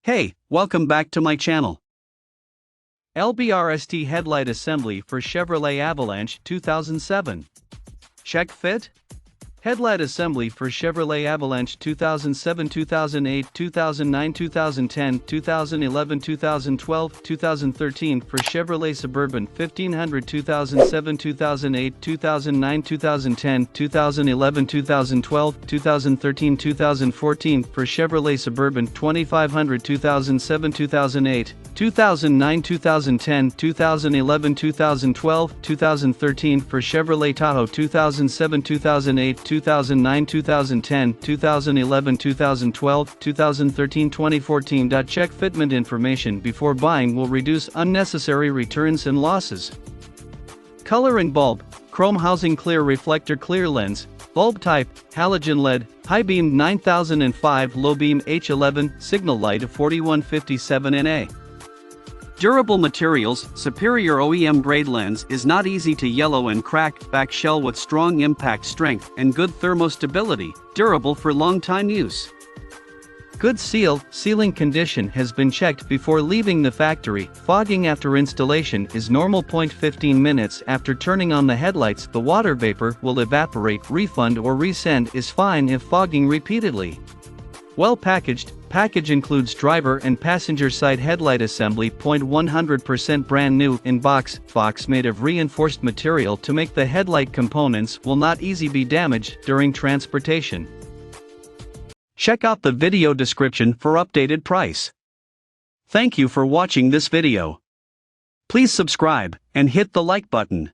Hey, welcome back to my channel. LBRST Headlight Assembly for Chevrolet Avalanche 2007. Check fit? Headlight Assembly for Chevrolet Avalanche 2007, 2008, 2009, 2010, 2011, 2012, 2013 for Chevrolet Suburban 1500 2007, 2008, 2009, 2010, 2011, 2012, 2013, 2014 for Chevrolet Suburban 2500 2007, 2008, 2009, 2010, 2011, 2012, 2013 for Chevrolet Tahoe 2007, 2008, 2009, 2010, 2011, 2012, 2013, 2014. Check fitment information before buying will reduce unnecessary returns and losses. Coloring bulb, chrome housing, clear reflector, clear lens, bulb type, halogen LED, high beam 9005, low beam H11, signal light 4157 NA. Durable materials, superior OEM braid lens is not easy to yellow and crack, back shell with strong impact strength and good thermostability, durable for long time use. Good sealing condition has been checked before leaving the factory. Fogging after installation is normal. 15 minutes after turning on the headlights, the water vapor will evaporate. Refund or resend is fine if fogging repeatedly. Well packaged. Package includes driver and passenger side headlight assembly. 100% brand new in box made of reinforced material to make the headlight components will not easily be damaged during transportation. Check out the video description for updated price. Thank you for watching this video. Please subscribe and hit the like button.